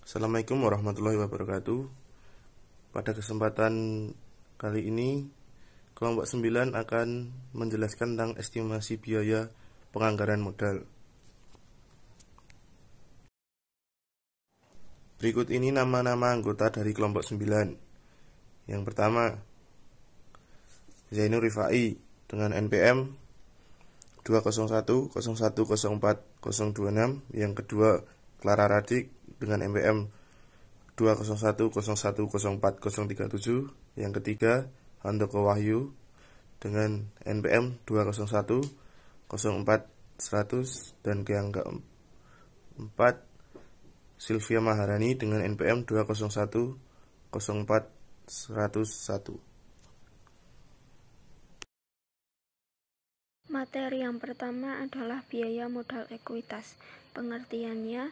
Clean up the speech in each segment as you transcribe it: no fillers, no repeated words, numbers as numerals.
Assalamualaikum warahmatullahi wabarakatuh. Pada kesempatan kali ini, kelompok 9 akan menjelaskan tentang estimasi biaya penganggaran modal. Berikut ini nama-nama anggota dari kelompok 9. Yang pertama, Zainur Rifai dengan NPM 20101040026. Yang kedua, Clara Radik dengan NPM 20101040037. Yang ketiga, Handoko Wahyu dengan NPM 2010400. Dan yang keempat, Sylvia Maharani dengan NPM 201040101. Materi yang pertama adalah biaya modal ekuitas. Pengertiannya,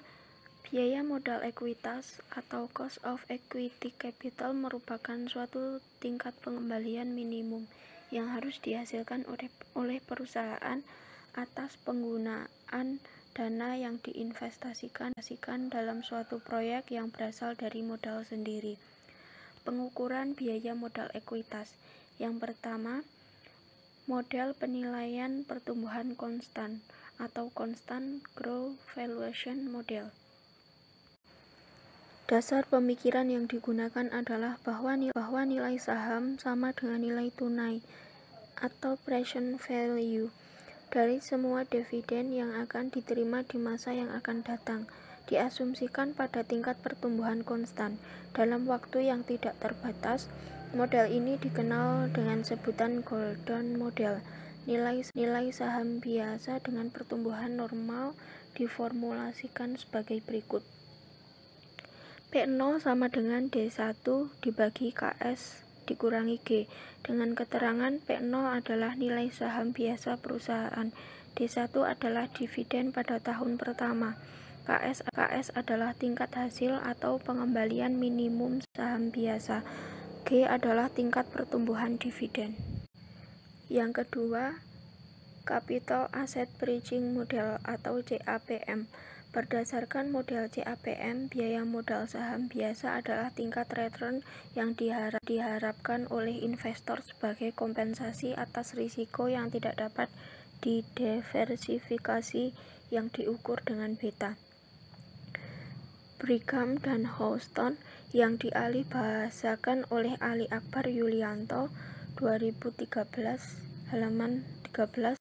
biaya modal ekuitas atau cost of equity capital merupakan suatu tingkat pengembalian minimum yang harus dihasilkan oleh perusahaan atas penggunaan dana yang diinvestasikan dalam suatu proyek yang berasal dari modal sendiri. Pengukuran biaya modal ekuitas. Yang pertama, model penilaian pertumbuhan konstan atau Constant Growth Valuation Model. Dasar pemikiran yang digunakan adalah bahwa nilai saham sama dengan nilai tunai atau present value dari semua dividen yang akan diterima di masa yang akan datang, diasumsikan pada tingkat pertumbuhan konstan dalam waktu yang tidak terbatas. Model ini dikenal dengan sebutan Golden Model. Nilai saham biasa dengan pertumbuhan normal diformulasikan sebagai berikut. P0 sama dengan D1 dibagi KS dikurangi G, dengan keterangan P0 adalah nilai saham biasa perusahaan, D1 adalah dividen pada tahun pertama, KS adalah tingkat hasil atau pengembalian minimum saham biasa, G adalah tingkat pertumbuhan dividen. Yang kedua, Capital Asset Bridging Model atau CAPM. Berdasarkan model CAPM, biaya modal saham biasa adalah tingkat return yang diharapkan oleh investor sebagai kompensasi atas risiko yang tidak dapat didiversifikasi yang diukur dengan beta. Brigham dan Houston yang dialih bahasakan oleh Ali Akbar Yulianto 2013 halaman 13.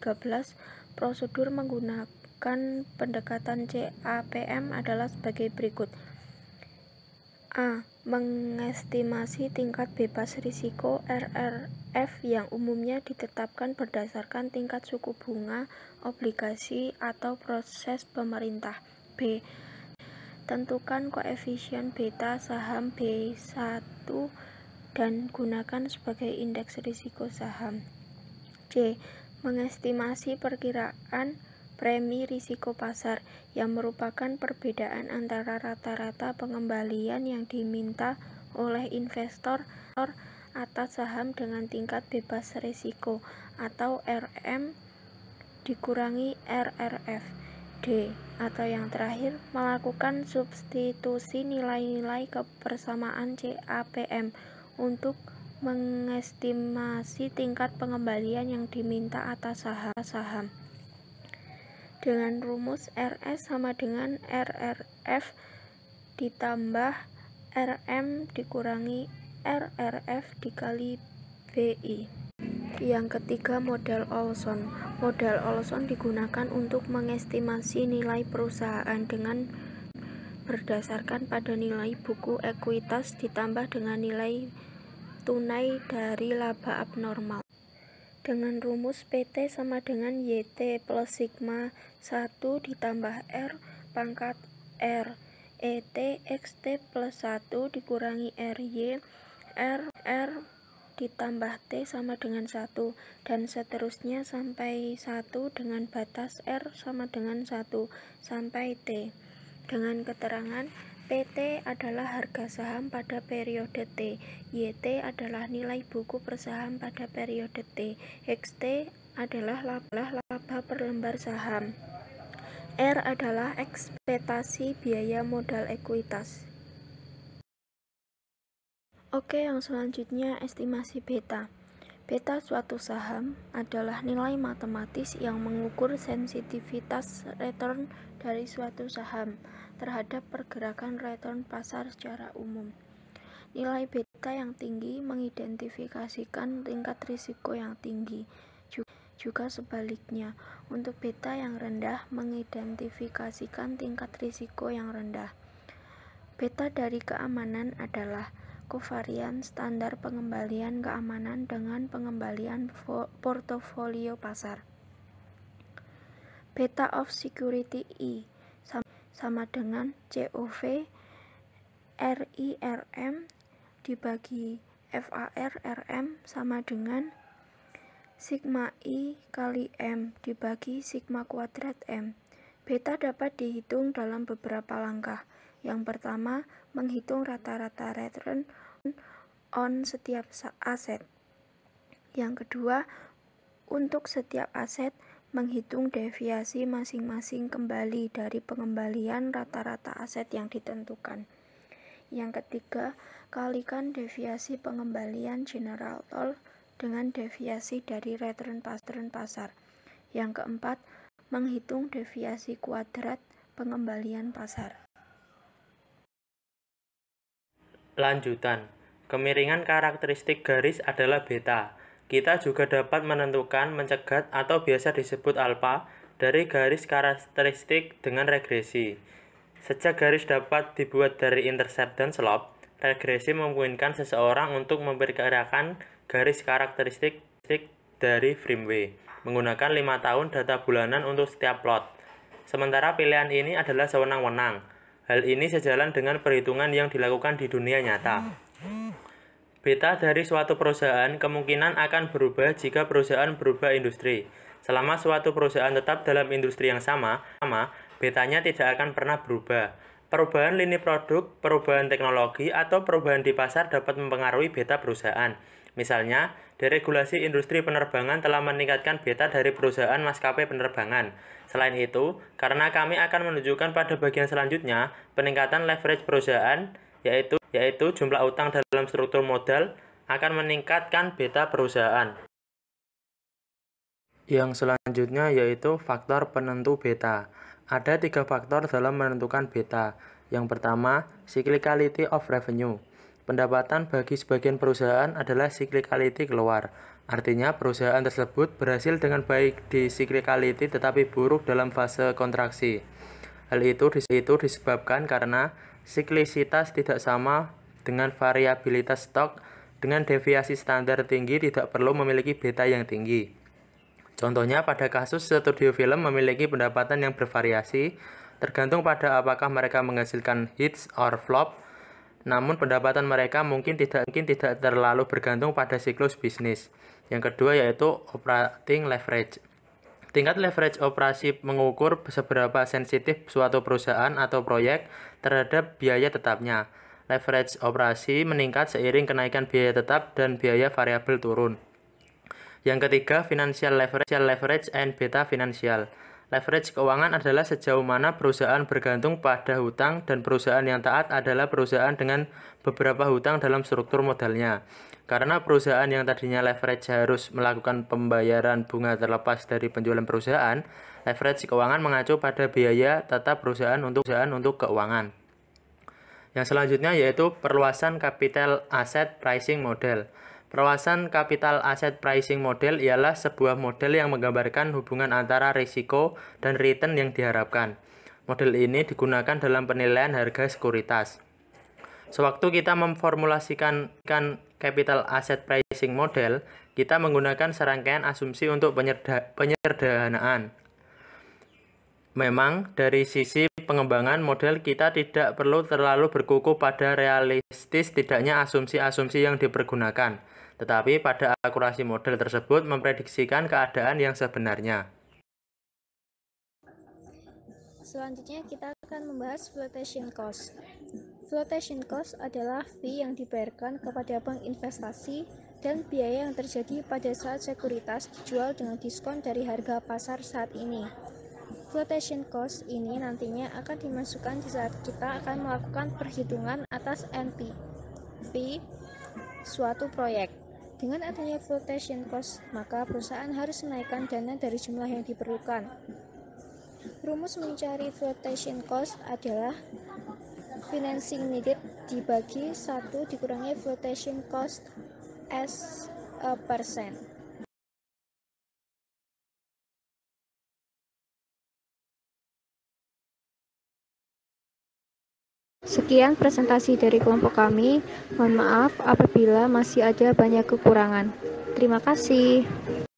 Prosedur menggunakan pendekatan CAPM adalah sebagai berikut. A. Mengestimasi tingkat bebas risiko RRF yang umumnya ditetapkan berdasarkan tingkat suku bunga obligasi atau proses pemerintah. B. Tentukan koefisien beta saham B1 dan gunakan sebagai indeks risiko saham. C. Mengestimasi perkiraan premi risiko pasar yang merupakan perbedaan antara rata-rata pengembalian yang diminta oleh investor atas saham dengan tingkat bebas risiko atau RM dikurangi RRF. D. Atau yang terakhir, melakukan substitusi nilai-nilai kebersamaan CAPM untuk mengestimasi tingkat pengembalian yang diminta atas saham. Dengan rumus RS sama dengan RRF ditambah RM dikurangi RRF dikali BI. Yang ketiga, model Olson. Model Olson digunakan untuk mengestimasi nilai perusahaan dengan berdasarkan pada nilai buku ekuitas ditambah dengan nilai tunai dari laba abnormal. Dengan rumus PT sama dengan YT plus sigma 1 ditambah R pangkat R ET XT plus 1 dikurangi RY R ditambah T sama dengan 1 dan seterusnya sampai 1 dengan batas R sama dengan 1 sampai T, dengan keterangan PT adalah harga saham pada periode T, YT adalah nilai buku per saham pada periode T, XT adalah laba per lembar saham, R adalah ekspektasi biaya modal ekuitas. Oke, yang selanjutnya estimasi beta. Beta suatu saham adalah nilai matematis yang mengukur sensitivitas return dari suatu saham terhadap pergerakan return pasar secara umum. Nilai beta yang tinggi mengidentifikasikan tingkat risiko yang tinggi. Juga sebaliknya, untuk beta yang rendah mengidentifikasikan tingkat risiko yang rendah. Beta dari keamanan adalah kovarian standar pengembalian keamanan dengan pengembalian portofolio pasar. Beta of security I sama dengan COV RIRM dibagi FAR RM sama dengan sigma I kali M dibagi sigma kuadrat M. Beta dapat dihitung dalam beberapa langkah. Yang pertama, menghitung rata-rata return on setiap aset. Yang kedua, untuk setiap aset, menghitung deviasi masing-masing kembali dari pengembalian rata-rata aset yang ditentukan. Yang ketiga, kalikan deviasi pengembalian general toll dengan deviasi dari return pasar. Yang keempat, menghitung deviasi kuadrat pengembalian pasar. Lanjutan, kemiringan karakteristik garis adalah beta. Kita juga dapat menentukan mencegat atau biasa disebut alfa dari garis karakteristik dengan regresi. Sejak garis dapat dibuat dari intercept dan slope, regresi memungkinkan seseorang untuk memperkirakan garis karakteristik dari Frimway menggunakan 5 tahun data bulanan untuk setiap plot. Sementara pilihan ini adalah sewenang-wenang. Hal ini sejalan dengan perhitungan yang dilakukan di dunia nyata. Beta dari suatu perusahaan kemungkinan akan berubah jika perusahaan berubah industri. Selama suatu perusahaan tetap dalam industri yang sama, betanya tidak akan pernah berubah. Perubahan lini produk, perubahan teknologi, atau perubahan di pasar dapat mempengaruhi beta perusahaan. Misalnya, deregulasi industri penerbangan telah meningkatkan beta dari perusahaan maskapai penerbangan. Selain itu, karena kami akan menunjukkan pada bagian selanjutnya, peningkatan leverage perusahaan, yaitu jumlah utang dalam struktur modal, akan meningkatkan beta perusahaan. Yang selanjutnya yaitu faktor penentu beta. Ada 3 faktor dalam menentukan beta. Yang pertama, cyclicality of revenue. Pendapatan bagi sebagian perusahaan adalah cyclicality keluar. Artinya perusahaan tersebut berhasil dengan baik di cyclicality tetapi buruk dalam fase kontraksi. Hal itu disebabkan karena siklisitas tidak sama dengan variabilitas stok. Dengan deviasi standar tinggi tidak perlu memiliki beta yang tinggi. Contohnya pada kasus studio film memiliki pendapatan yang bervariasi tergantung pada apakah mereka menghasilkan hits or flop. Namun pendapatan mereka mungkin tidak terlalu bergantung pada siklus bisnis. Yang kedua yaitu operating leverage. Tingkat leverage operasi mengukur seberapa sensitif suatu perusahaan atau proyek terhadap biaya tetapnya. Leverage operasi meningkat seiring kenaikan biaya tetap dan biaya variabel turun. Yang ketiga, financial leverage and beta finansial. Leverage keuangan adalah sejauh mana perusahaan bergantung pada hutang dan perusahaan yang taat adalah perusahaan dengan beberapa hutang dalam struktur modalnya. Karena perusahaan yang tadinya leverage harus melakukan pembayaran bunga terlepas dari penjualan perusahaan, leverage keuangan mengacu pada biaya tetap perusahaan untuk keuangan. Yang selanjutnya yaitu perluasan capital asset pricing model. Perluasan capital asset pricing model ialah sebuah model yang menggambarkan hubungan antara risiko dan return yang diharapkan. Model ini digunakan dalam penilaian harga sekuritas. Sewaktu kita memformulasikan capital asset pricing model, kita menggunakan serangkaian asumsi untuk penyederhanaan. Memang, dari sisi pengembangan model kita tidak perlu terlalu berkuku pada realistis tidaknya asumsi-asumsi yang dipergunakan, tetapi pada akurasi model tersebut memprediksikan keadaan yang sebenarnya. Selanjutnya kita akan membahas flotation cost. Flotation cost adalah fee yang dibayarkan kepada bank investasi dan biaya yang terjadi pada saat sekuritas dijual dengan diskon dari harga pasar saat ini. Flotation cost ini nantinya akan dimasukkan di saat kita akan melakukan perhitungan atas NPV suatu proyek. Dengan adanya flotation cost, maka perusahaan harus menaikkan dana dari jumlah yang diperlukan. Rumus mencari flotation cost adalah financing needed dibagi 1 dikurangi flotation cost as a percent. Sekian presentasi dari kelompok kami. Mohon maaf apabila masih ada banyak kekurangan. Terima kasih.